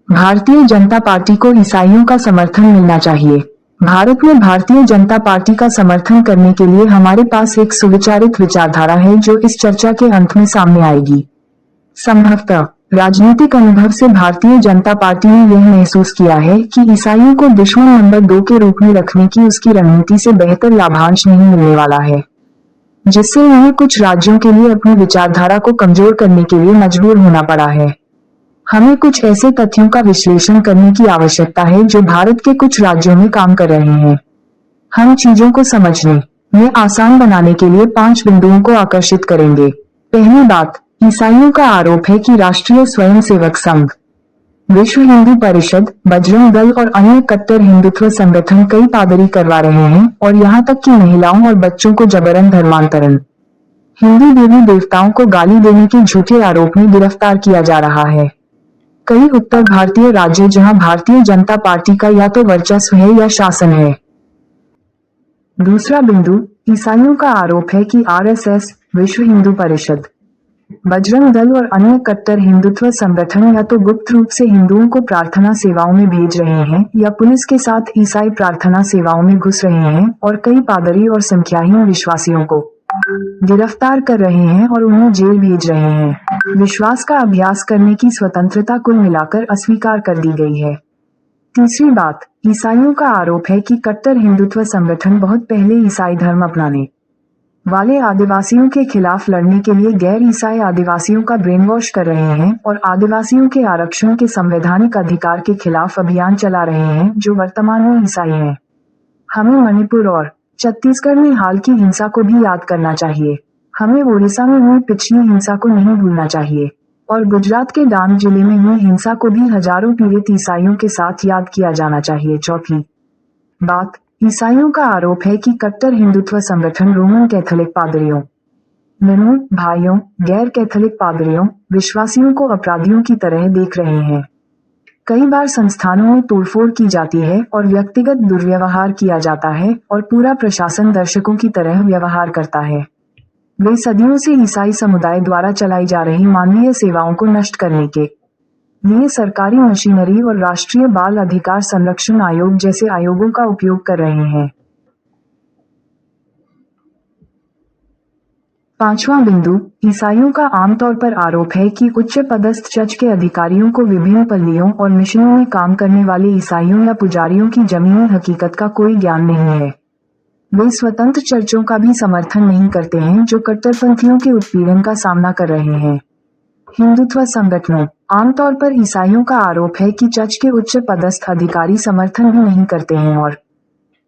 Bharatiya Janata party को ईसाइयों का समर्थन मिलना चाहिए। भारत में भारतीय जनता पार्टी का समर्थन करने के लिए हमारे पास एक सुविचारित विचारधारा है जो इस चर्चा के अंत में सामने आएगी। संभवतः राजनीतिक अनुभव से भारतीय जनता पार्टी ने यह महसूस किया है कि ईसाइयों को दुश्मन नंबर 2 के रूप में रखने की उसकी रणनीति से बेहतर लाभांश नहीं मिलने वाला है, जिससे उन्हें कुछ राज्यों के लिए अपनी विचारधारा को कमजोर करने के लिए मजबूर होना पड़ा है। हमें कुछ ऐसे तथ्यों का विश्लेषण करने की आवश्यकता है जो भारत के कुछ राज्यों में काम कर रहे हैं। हम चीजों को समझने में आसान बनाने के लिए 5 बिंदुओं को आकर्षित करेंगे। पहली बात, ईसाइयों का आरोप है कि राष्ट्रीय स्वयंसेवक संघ, विश्व हिंदू परिषद, बजरंग दल और अन्य कट्टर हिंदुत्व संगठन कई पादरी करवा रहे हैं और यहाँ तक कि महिलाओं और बच्चों को जबरन धर्मांतरण, हिंदू देवी देवताओं को गाली देने के झूठे आरोप में गिरफ्तार किया जा रहा है। कई उत्तर भारतीय राज्य जहां भारतीय जनता पार्टी का या तो वर्चस्व है या शासन है। दूसरा बिंदु, ईसाइयों का आरोप है कि आरएसएस, विश्व हिंदू परिषद, बजरंग दल और अन्य कट्टर हिंदुत्व संगठन या तो गुप्त रूप से हिंदुओं को प्रार्थना सेवाओं में भेज रहे हैं या पुलिस के साथ ईसाई प्रार्थना सेवाओं में घुस रहे हैं और कई पादरी और संख्याहीन विश्वासियों को गिरफ्तार कर रहे हैं और उन्हें जेल भेज रहे हैं। विश्वास का अभ्यास करने की स्वतंत्रता कुल मिलाकर अस्वीकार कर दी गई है। तीसरी बात, ईसाइयों का आरोप है कि कट्टर हिंदुत्व संगठन बहुत पहले ईसाई धर्म अपनाने वाले आदिवासियों के खिलाफ लड़ने के लिए गैर ईसाई आदिवासियों का ब्रेन वॉश कर रहे हैं और आदिवासियों के आरक्षण के संवैधानिक अधिकार के खिलाफ अभियान चला रहे हैं जो वर्तमान में ईसाई हैं। हमें मणिपुर और छत्तीसगढ़ में हाल की हिंसा को भी याद करना चाहिए। हमें ओडिशा में हुई पिछली हिंसा को नहीं भूलना चाहिए और गुजरात के डांग जिले में हुई हिंसा को भी हजारों पीड़ित ईसाइयों के साथ याद किया जाना चाहिए। चौथी बात, ईसाइयों का आरोप है कि कट्टर हिंदुत्व संगठन रोमन कैथोलिक पादरियों, ननों, भाइयों, गैर कैथोलिक पादरियों, विश्वासियों को अपराधियों की तरह देख रहे हैं। कई बार संस्थानों में तोड़फोड़ की जाती है और व्यक्तिगत दुर्व्यवहार किया जाता है और पूरा प्रशासन दर्शकों की तरह व्यवहार करता है। वे सदियों से ईसाई समुदाय द्वारा चलाई जा रही मानवीय सेवाओं को नष्ट करने के लिए सरकारी मशीनरी और राष्ट्रीय बाल अधिकार संरक्षण आयोग जैसे आयोगों का उपयोग कर रहे हैं। पांचवा बिंदु, ईसाइयों का आमतौर पर आरोप है कि उच्च पदस्थ चर्च के अधिकारियों को विभिन्न पल्लियों और मिशनों में काम करने वाले ईसाइयों या पुजारियों की जमीनी हकीकत का कोई ज्ञान नहीं है। वे स्वतंत्र चर्चों का भी समर्थन नहीं करते हैं जो कट्टरपंथियों के उत्पीड़न का सामना कर रहे हैं। हिंदुत्व संगठनों, आमतौर पर ईसाइयों का आरोप है कि चर्च के उच्च पदस्थ अधिकारी समर्थन भी नहीं करते हैं और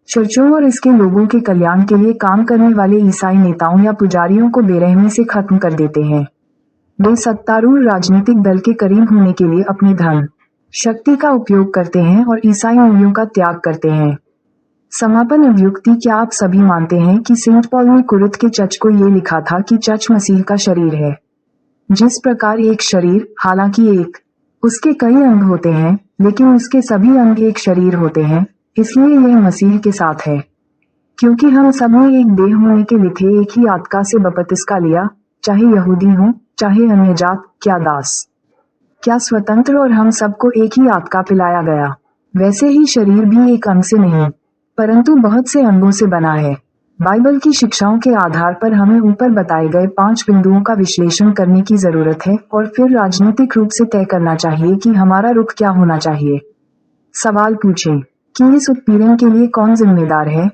चर्चों और इसके लोगों के कल्याण के लिए काम करने वाले ईसाई नेताओं या पुजारियों को बेरहमी से खत्म कर देते हैं। वे सत्तारूढ़ राजनीतिक दल के करीब होने के लिए अपनी धन शक्ति का उपयोग करते हैं और ईसाई मूल्यों का त्याग करते हैं। समापन अभियुक्ति, क्या आप सभी मानते हैं कि सेंट पॉल ने कुरिन्थ के चर्च को ये लिखा था कि चर्च मसीह का शरीर है? जिस प्रकार एक शरीर, हालांकि एक उसके कई अंग होते हैं, लेकिन उसके सभी अंग एक शरीर होते हैं, इसलिए यह मसीह के साथ है। क्योंकि हम सब ने एक देह होने के लिखे एक ही आत्मा से बपतिस्मा लिया, चाहे यहूदी हो, चाहे अन्य जात, क्या दास, क्या स्वतंत्र, और हम सबको एक ही आत्मा पिलाया गया। वैसे ही शरीर भी एक अंग से नहीं, परंतु बहुत से अंगों से बना है। बाइबल की शिक्षाओं के आधार पर हमें ऊपर बताए गए 5 बिंदुओं का विश्लेषण करने की जरूरत है और फिर राजनीतिक रूप से तय करना चाहिए कि हमारा रुख क्या होना चाहिए। सवाल पूछें कि इस उत्पीड़न के लिए कौन जिम्मेदार है?